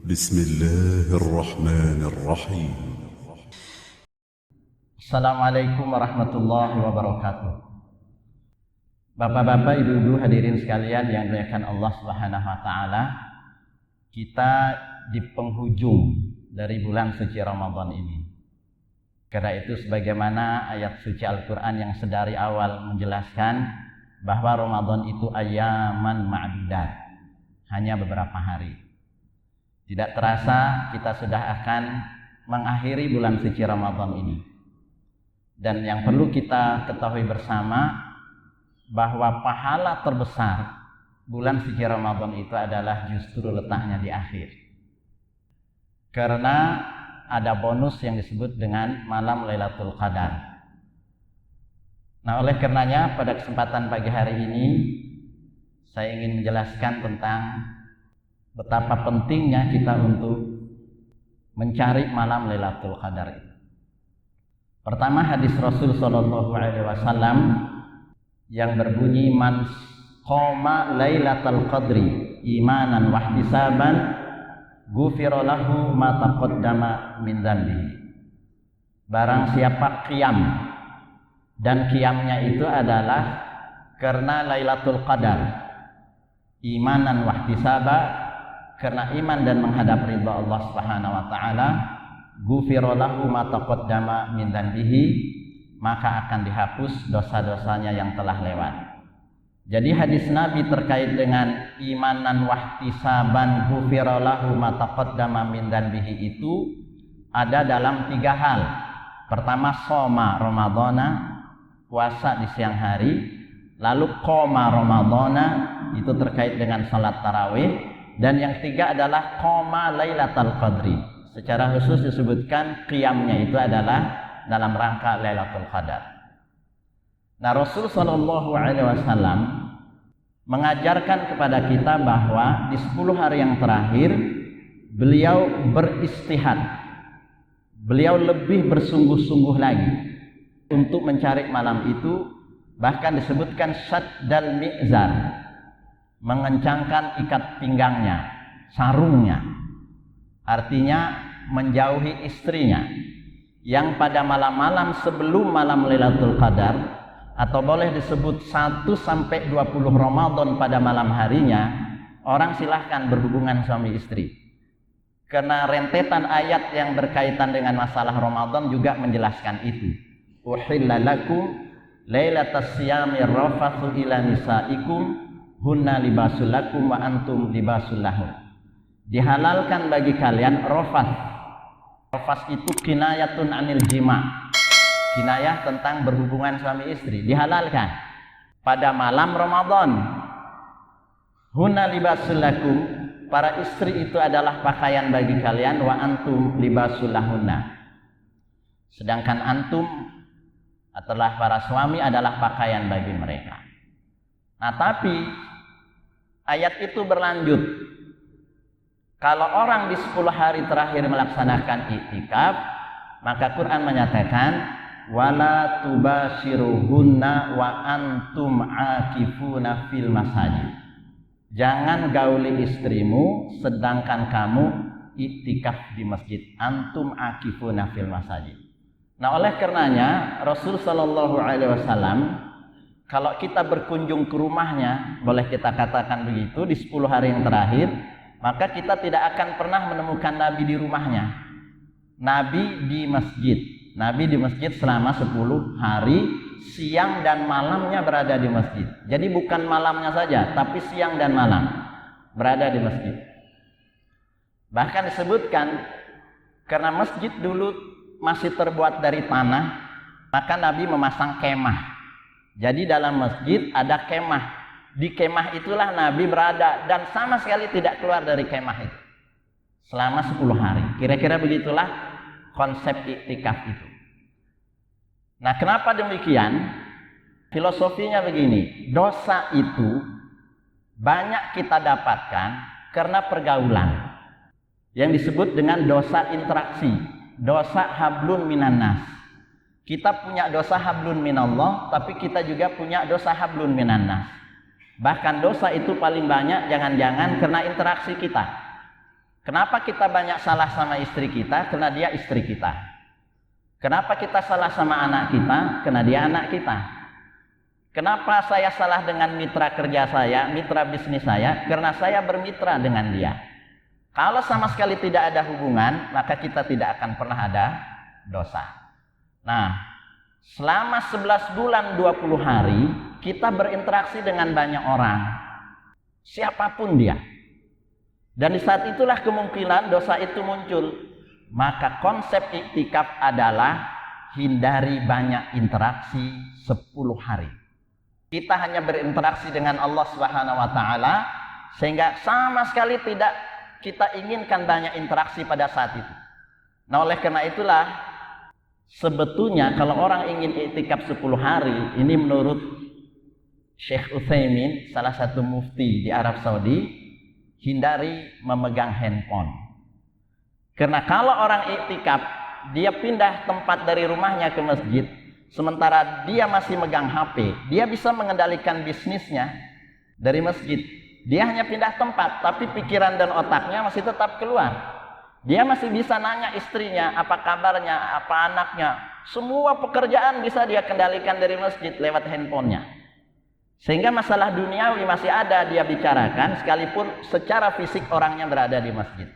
بسم الله الرحمن الرحيم. Assalamualaikum warahmatullahi wabarakatuh. Bapak-bapak, ibu-ibu, hadirin sekalian yang dimuliakan Allah Subhanahu wa taala. Kita di penghujung dari bulan suci Ramadan ini. Karena itu sebagaimana ayat suci Al-Qur'an yang sedari awal menjelaskan bahwa Ramadan itu ayaman ma'dudat, hanya beberapa hari. Tidak terasa kita sudah akan mengakhiri bulan suci Ramadan ini. Dan yang perlu kita ketahui bersama bahwa pahala terbesar bulan suci Ramadan itu adalah justru letaknya di akhir. Karena ada bonus yang disebut dengan malam Lailatul Qadar. Nah, oleh karenanya pada kesempatan pagi hari ini saya ingin menjelaskan tentang betapa pentingnya kita untuk mencari malam Lailatul Qadar itu. Pertama, hadis Rasul sallallahu alaihi wasallam yang berbunyi, man qama Lailatul Qadri imanan wa ihtisaban ghufira lahu ma taqaddama min dzambihi. Barang siapa qiyam, dan qiyamnya itu adalah karena Lailatul Qadar, imanan wa ihtisaba, karena iman dan menghadap ridha Allah Subhanahu wa taala, ghufira lahu ma taqaddama min dzambihi, maka akan dihapus dosa-dosanya yang telah lewat. Jadi hadis Nabi terkait dengan imanan wahtisaban ghufira lahu ma taqaddama min dzambihi itu ada dalam 3 hal. Pertama, shoma Ramadhana, puasa di siang hari. Lalu qoma Ramadhana, itu terkait dengan salat tarawih. Dan yang 3 adalah qoma Lailatul Qadri. Secara khusus disebutkan qiyamnya itu adalah dalam rangka Lailatul Qadar. Nah, Rasul sallallahu alaihi wasallam mengajarkan kepada kita bahwa di 10 hari yang terakhir beliau beristihad. Beliau lebih bersungguh-sungguh lagi untuk mencari malam itu, bahkan disebutkan syaddal mi'zar, mengencangkan ikat pinggangnya, sarungnya. Artinya menjauhi istrinya yang pada malam-malam sebelum malam Lailatul Qadar, atau boleh disebut 1 sampai 20 Ramadan pada malam harinya, orang silahkan berhubungan suami istri. Karena rentetan ayat yang berkaitan dengan masalah Ramadan juga menjelaskan itu. Uhilla lakum lailatas siyami rafathu ila nisaikum hunna libasul lakum wa antum libasul lahum. Dihalalkan bagi kalian rafath. Rafath itu kinayatun anil jima', kinayah tentang berhubungan suami istri, dihalalkan pada malam Ramadan. Hunna libasul lakum, para istri itu adalah pakaian bagi kalian, wa antum libasul lahunna, sedangkan antum adalah para suami adalah pakaian bagi mereka. Nah, tapi ayat itu berlanjut. Kalau orang di 10 hari terakhir melaksanakan i'tikaf, maka Quran menyatakan wala tubashiruhunna wa antum akifuna fil masajid. Jangan gauli istrimu sedangkan kamu i'tikaf di masjid. Antum akifuna fil masajid. Nah, oleh karenanya Rasul sallallahu alaihi wasallam, kalau kita berkunjung ke rumahnya, boleh kita katakan begitu, di 10 hari yang terakhir, maka kita tidak akan pernah menemukan Nabi di rumahnya. Nabi di masjid. Nabi di masjid selama 10 hari, siang dan malamnya berada di masjid. Jadi bukan malamnya saja, tapi siang dan malam berada di masjid. Bahkan disebutkan karena masjid dulu masih terbuat dari tanah, maka Nabi memasang kemah. Jadi dalam masjid ada kemah. Di kemah itulah Nabi berada dan sama sekali tidak keluar dari kemah itu selama 10 hari. Kira-kira begitulah konsep iktikaf itu. Nah, kenapa demikian? Filosofinya begini, dosa itu banyak kita dapatkan karena pergaulan yang disebut dengan dosa interaksi, dosa hablun minannas. Kita punya dosa hablun minallah, tapi kita juga punya dosa hablun minannas. Bahkan dosa itu paling banyak jangan-jangan karena interaksi kita. Kenapa kita banyak salah sama istri kita? Karena dia istri kita. Kenapa kita salah sama anak kita? Karena dia anak kita. Kenapa saya salah dengan mitra kerja saya, mitra bisnis saya? Karena saya bermitra dengan dia. Kalau sama sekali tidak ada hubungan, maka kita tidak akan pernah ada dosa. Nah, selama 11 bulan 20 hari, kita berinteraksi dengan banyak orang. Siapapun dia. Dan di saat itulah kemungkinan dosa itu muncul. Maka konsep iktikaf adalah hindari banyak interaksi 10 hari. Kita hanya berinteraksi dengan Allah Subhanahu wa taala sehingga sama sekali tidak kita inginkan banyak interaksi pada saat itu. Nah, oleh karena itulah sebetulnya kalau orang ingin iktikaf 10 hari, ini menurut Syekh Utsaimin, salah satu mufti di Arab Saudi, hindari memegang handphone. Karena kalau orang iktikaf, dia pindah tempat dari rumahnya ke masjid, sementara dia masih megang HP, dia bisa mengendalikan bisnisnya dari masjid. Dia hanya pindah tempat, tapi pikiran dan otaknya masih tetap keluar. Dia masih bisa nanya istrinya, apa kabarnya, apa anaknya. Semua pekerjaan bisa dia kendalikan dari masjid lewat handphonenya. Sehingga masalah duniawi masih ada dia bicarakan, sekalipun secara fisik orangnya berada di masjid.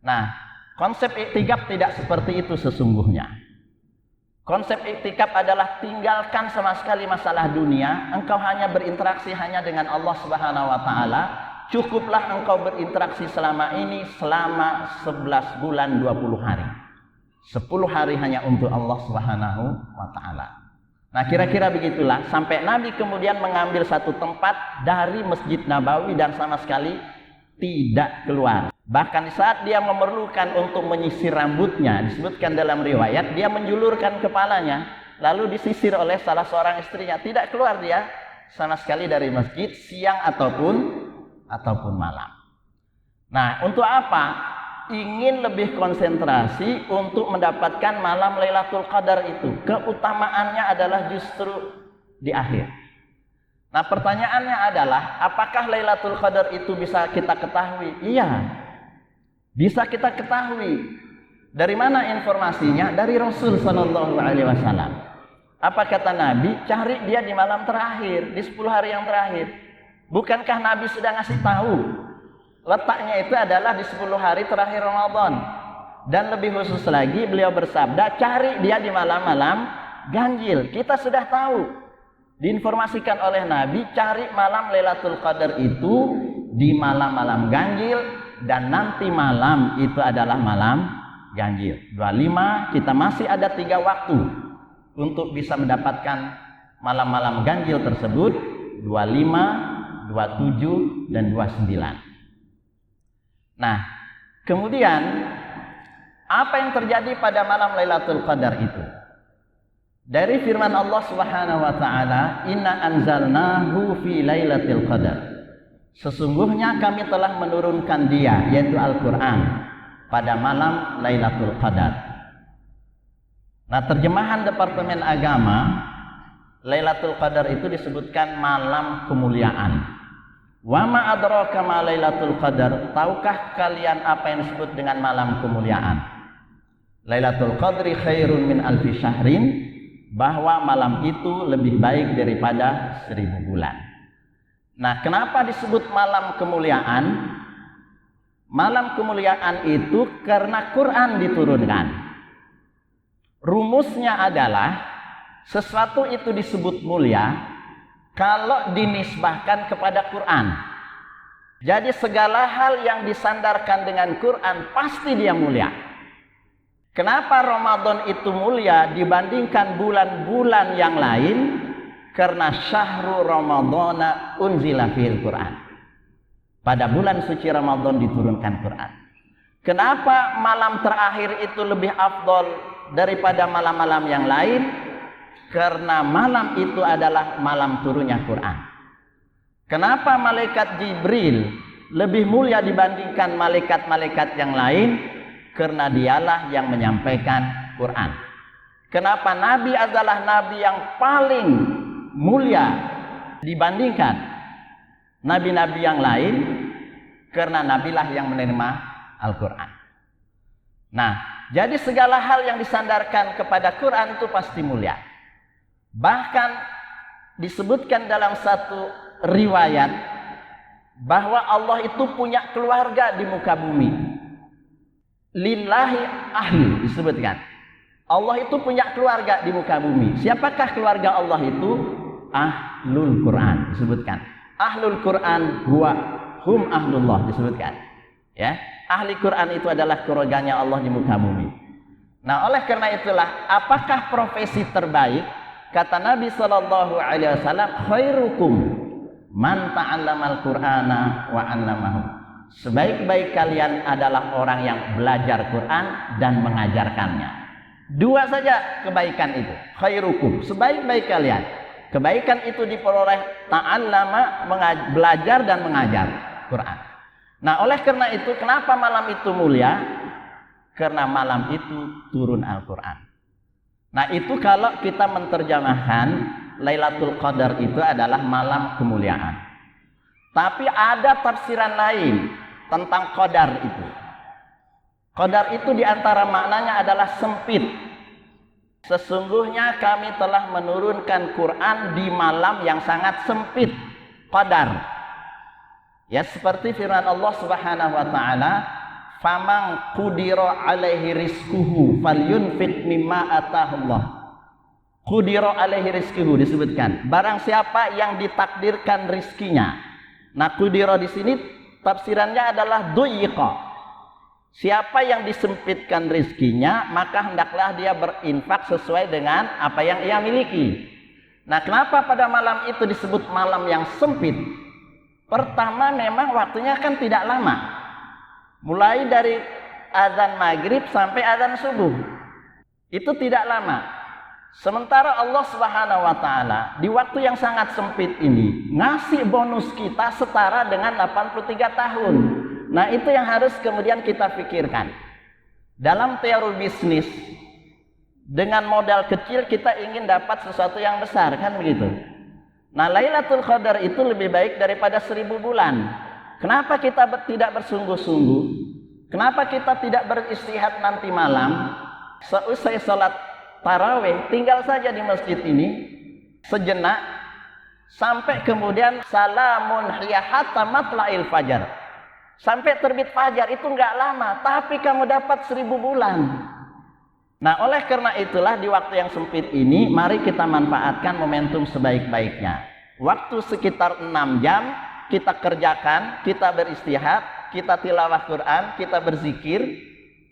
Nah, konsep iktikaf tidak seperti itu sesungguhnya. Konsep iktikaf adalah tinggalkan sama sekali masalah dunia, engkau hanya berinteraksi hanya dengan Allah Subhanahu wa taala. Cukuplah engkau berinteraksi selama ini selama 11 bulan 20 hari. 10 hari hanya untuk Allah Subhanahu wa taala. Nah, kira-kira begitulah sampai Nabi kemudian mengambil satu tempat dari Masjid Nabawi dan sama sekali tidak keluar. Bahkan saat dia memerlukan untuk menyisir rambutnya, disebutkan dalam riwayat, dia menjulurkan kepalanya lalu disisir oleh salah seorang istrinya. Tidak keluar dia sama sekali dari masjid siang ataupun malam. Nah, untuk apa? Ingin lebih konsentrasi untuk mendapatkan malam Lailatul Qadar itu. Keutamaannya adalah justru di akhir. Nah, pertanyaannya adalah, apakah Lailatul Qadar itu bisa kita ketahui? Iya, bisa kita ketahui. Dari mana informasinya? Dari Rasul Sallallahu Alaihi Wasallam. Apa kata Nabi? Cari dia di malam terakhir, di 10 hari yang terakhir. Bukankah Nabi sudah ngasih tahu? Letaknya itu adalah di 10 hari terakhir Ramadan. Dan lebih khusus lagi beliau bersabda, cari dia di malam-malam ganjil. Kita sudah tahu, diinformasikan oleh Nabi, cari malam Lailatul Qadar itu di malam-malam ganjil. Dan nanti malam itu adalah malam ganjil 25. Kita masih ada 3 waktu untuk bisa mendapatkan malam-malam ganjil tersebut, 25, 27, dan 29. Nah, kemudian apa yang terjadi pada malam Lailatul Qadar itu? Dari firman Allah Subhanahu wa taala, "Inna anzalnahu fi Lailatul Qadar." Sesungguhnya kami telah menurunkan dia, yaitu Al-Qur'an, pada malam Lailatul Qadar. Nah, terjemahan Departemen Agama, Lailatul Qadar itu disebutkan malam kemuliaan. Wa ma adraka ma Lailatul Qadar? Tahukah kalian apa yang disebut dengan malam kemuliaan? Lailatul Qadri khairun min alfi syahrin, bahwa malam itu lebih baik daripada 1000 bulan. Nah, kenapa disebut malam kemuliaan? Malam kemuliaan itu karena Quran diturunkan. Rumusnya adalah sesuatu itu disebut mulia kalau dinisbahkan kepada Quran. Jadi segala hal yang disandarkan dengan Quran pasti dia mulia. Kenapa Ramadan itu mulia dibandingkan bulan-bulan yang lain? Karena syahrul Ramadhana unzila fil Quran. Pada bulan suci Ramadan diturunkan Quran. Kenapa malam terakhir itu lebih afdol daripada malam-malam yang lain? Karena malam itu adalah malam turunnya Quran. Kenapa malaikat Jibril lebih mulia dibandingkan malaikat-malaikat yang lain? Karena dialah yang menyampaikan Quran. Kenapa Nabi adalah Nabi yang paling mulia dibandingkan Nabi-Nabi yang lain? Karena Nabilah yang menerima Al-Quran. Nah, jadi segala hal yang disandarkan kepada Quran itu pasti mulia. Bahkan disebutkan dalam satu riwayat bahwa Allah itu punya keluarga di muka bumi. Lillahi ahli disebutkan. Allah itu punya keluarga di muka bumi. Siapakah keluarga Allah itu? Ahlul Quran disebutkan. Ahlul Quran hum ahlullah disebutkan. Ya, ahli Quran itu adalah keluarganya Allah di muka bumi. Nah, oleh karena itulah, apakah profesi terbaik? Kata Nabi SAW, khairukum man ta'allamal Qur'ana wa 'allamahu. Sebaik-baik kalian adalah orang yang belajar Quran dan mengajarkannya. Dua saja kebaikan itu. Khairukum, sebaik-baik kalian. Kebaikan itu diperoleh ta'allama, belajar dan mengajar Quran. Nah, oleh karena itu, kenapa malam itu mulia? Karena malam itu turun Al-Quran. Nah, itu kalau kita menerjemahkan Lailatul Qadar itu adalah malam kemuliaan. Tapi ada tafsiran lain tentang Qadar itu. Qadar itu diantara maknanya adalah sempit. Sesungguhnya kami telah menurunkan Quran di malam yang sangat sempit. Qadar. Ya, seperti firman Allah Subhanahu wa taala, "Faman qudira alaihi rizquhu falyunfiq mimma atahullah." Qudira alaihi rizquhu disebutkan, barang siapa yang ditakdirkan rizkinya. Nah, qudira di sini tafsirannya adalah duyiqa. Siapa yang disempitkan rizkinya, maka hendaklah dia berinfak sesuai dengan apa yang ia miliki. Nah, kenapa pada malam itu disebut malam yang sempit? Pertama, memang waktunya kan tidak lama. Mulai dari azan maghrib sampai azan subuh. Itu tidak lama. Sementara Allah Subhanahu wa taala di waktu yang sangat sempit ini ngasih bonus kita setara dengan 83 tahun. Nah, itu yang harus kemudian kita pikirkan. Dalam teori bisnis, dengan modal kecil kita ingin dapat sesuatu yang besar, kan begitu? Nah, Lailatul Qadar itu lebih baik daripada 1000 bulan. Kenapa kita tidak bersungguh-sungguh? Kenapa kita tidak beristihad nanti malam? Seusai sholat tarawih, tinggal saja di masjid ini sejenak sampai kemudian salamun hiya hatta matla'il fajar. Sampai terbit fajar itu enggak lama, tapi kamu dapat 1000 bulan. Nah, oleh karena itulah di waktu yang sempit ini, mari kita manfaatkan momentum sebaik-baiknya. Waktu sekitar 6 jam kita kerjakan, kita beristihad, kita tilawah Quran, kita berzikir,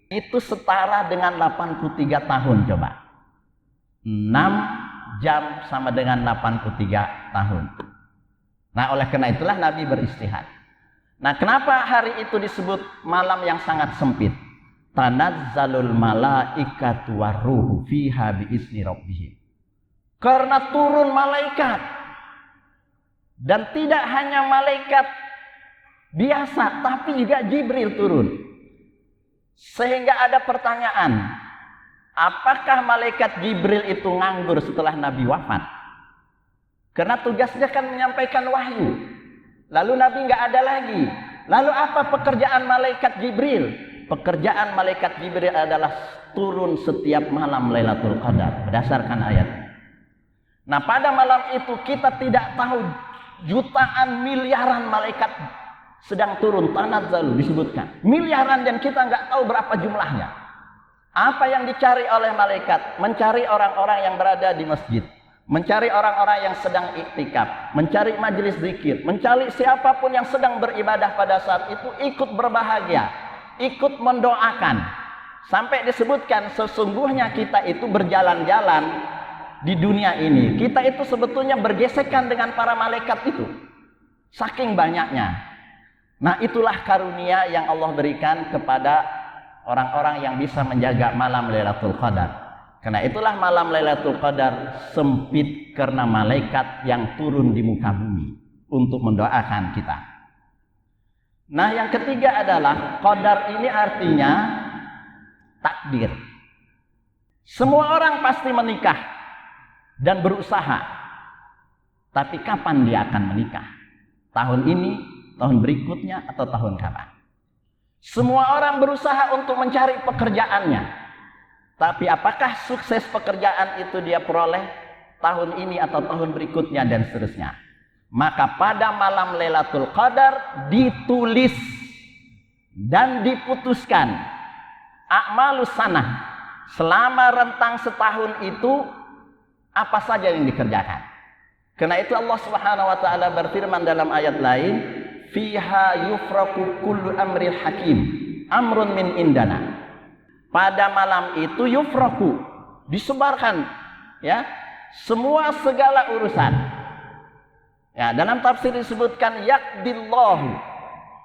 itu setara dengan 83 tahun coba. 6 jam sama dengan 83 tahun. Nah, oleh karena itulah Nabi beristihad. Nah, kenapa hari itu disebut malam yang sangat sempit? Tanazzalul malaikatu waruhu fiha biizni rabbihim. Karena turun malaikat. Dan tidak hanya malaikat biasa, tapi juga Jibril turun. Sehingga ada pertanyaan, apakah malaikat Jibril itu nganggur setelah Nabi wafat? Karena tugasnya kan menyampaikan wahyu. Lalu Nabi nggak ada lagi. Lalu apa pekerjaan malaikat Jibril? Pekerjaan malaikat Jibril adalah turun setiap malam Lailatul Qadar berdasarkan ayat. Nah, pada malam itu kita tidak tahu jutaan miliaran malaikat sedang turun, tanazzalu disebutkan. Miliaran dan kita nggak tahu berapa jumlahnya. Apa yang dicari oleh malaikat? Mencari orang-orang yang berada di masjid. Mencari orang-orang yang sedang iktikaf, mencari majelis zikir, mencari siapapun yang sedang beribadah pada saat itu ikut berbahagia, ikut mendoakan. Sampai disebutkan sesungguhnya kita itu berjalan-jalan di dunia ini, kita itu sebetulnya bergesekan dengan para malaikat itu. Saking banyaknya. Nah, itulah karunia yang Allah berikan kepada orang-orang yang bisa menjaga malam Lailatul Qadar. Karena itulah malam Lailatul Qadar sempit karena malaikat yang turun di muka bumi untuk mendoakan kita. Nah, yang ketiga adalah qadar ini artinya takdir. Semua orang pasti menikah dan berusaha. Tapi kapan dia akan menikah? Tahun ini, tahun berikutnya, atau tahun kapan? Semua orang berusaha untuk mencari pekerjaannya. Tapi apakah sukses pekerjaan itu dia peroleh tahun ini atau tahun berikutnya dan seterusnya. Maka pada malam Lailatul Qadar ditulis dan diputuskan a'malus sanah, selama rentang setahun itu apa saja yang dikerjakan. Karena itu Allah Subhanahu wa taala berfirman dalam ayat lain, fiha yufraqu kullu amrin hakim amrun min indana. Pada malam itu yufraqu, disebarkan ya semua segala urusan. Ya, dalam tafsir disebutkan yaqdillahu,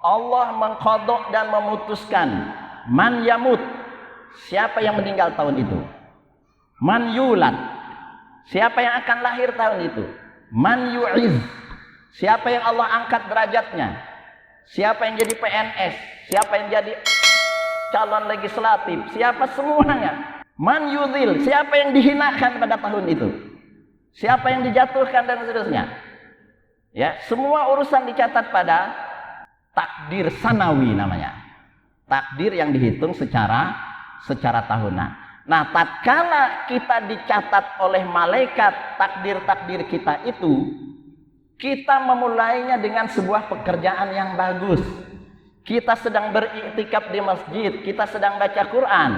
Allah mengqadha dan memutuskan man yamut, siapa yang meninggal tahun itu. Man yulad, siapa yang akan lahir tahun itu. Man yu'iz, siapa yang Allah angkat derajatnya. Siapa yang jadi PNS, siapa yang jadi calon legislatif, siapa semuanya. Man yudhil, siapa yang dihinakan pada tahun itu. Siapa yang dijatuhkan dan seterusnya. Ya, semua urusan dicatat pada takdir sanawi namanya. Takdir yang dihitung secara tahunan. Nah, tatkala kita dicatat oleh malaikat takdir-takdir kita itu, kita memulainya dengan sebuah pekerjaan yang bagus. Kita sedang beriktikaf di masjid, kita sedang baca Quran,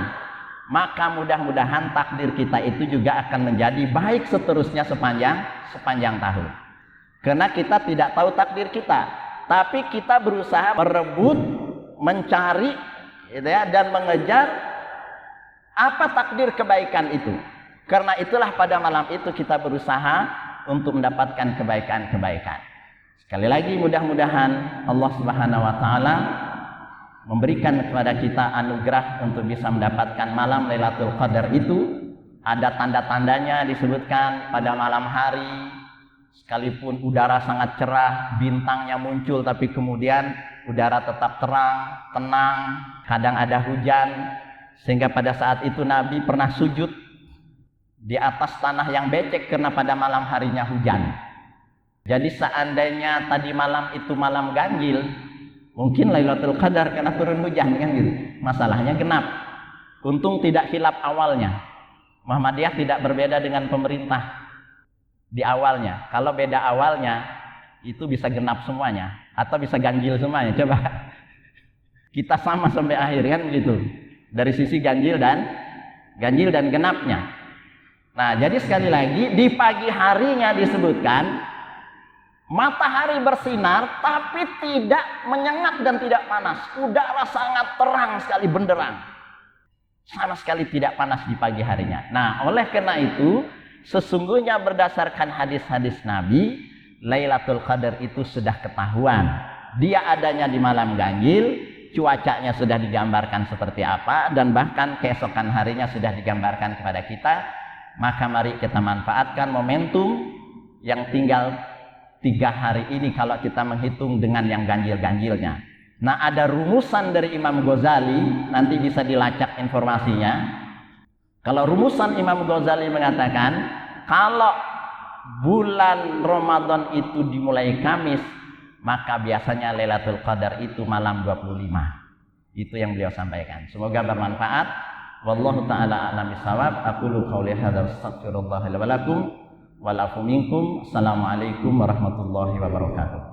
maka mudah-mudahan takdir kita itu juga akan menjadi baik seterusnya sepanjang tahun. Karena kita tidak tahu takdir kita, tapi kita berusaha merebut, mencari gitu ya, dan mengejar apa takdir kebaikan itu. Karena itulah pada malam itu kita berusaha untuk mendapatkan kebaikan-kebaikan. Sekali lagi mudah-mudahan Allah Subhanahu wa taala memberikan kepada kita anugerah untuk bisa mendapatkan malam Lailatul Qadar itu. Ada tanda-tandanya disebutkan pada malam hari, sekalipun udara sangat cerah, bintangnya muncul, tapi kemudian udara tetap terang, tenang, kadang ada hujan, sehingga pada saat itu Nabi pernah sujud di atas tanah yang becek karena pada malam harinya hujan. Jadi seandainya tadi malam itu malam ganjil, mungkin Lailatul Qadar karena turun hujan kan gitu. Masalahnya genap. Untung tidak khilaf awalnya. Muhammadiyah tidak berbeda dengan pemerintah di awalnya. Kalau beda awalnya itu bisa genap semuanya atau bisa ganjil semuanya. Coba kita sama sampai akhir kan begitu. Dari sisi ganjil dan genapnya. Nah, jadi sekali lagi di pagi harinya disebutkan matahari bersinar tapi tidak menyengat dan tidak panas. Udara sangat terang sekali, benderang. Sama sekali tidak panas di pagi harinya. Nah, oleh karena itu sesungguhnya berdasarkan hadis-hadis Nabi, Lailatul Qadar itu sudah ketahuan. Dia adanya di malam ganjil, cuacanya sudah digambarkan seperti apa, dan bahkan keesokan harinya sudah digambarkan kepada kita. Maka mari kita manfaatkan momentum yang tinggal 3 hari ini kalau kita menghitung dengan yang ganjil-ganjilnya. Nah, ada rumusan dari Imam Ghazali, nanti bisa dilacak informasinya. Kalau rumusan Imam Ghazali mengatakan, kalau bulan Ramadan itu dimulai Kamis, maka biasanya Lailatul Qadar itu malam 25. Itu yang beliau sampaikan. Semoga bermanfaat. Wallahu ta'ala a'lam bishawab. Aqulu qouli hadza astaghfirullah li wa lakum wa lakum minkum. Assalamualaikum warahmatullahi wabarakatuh.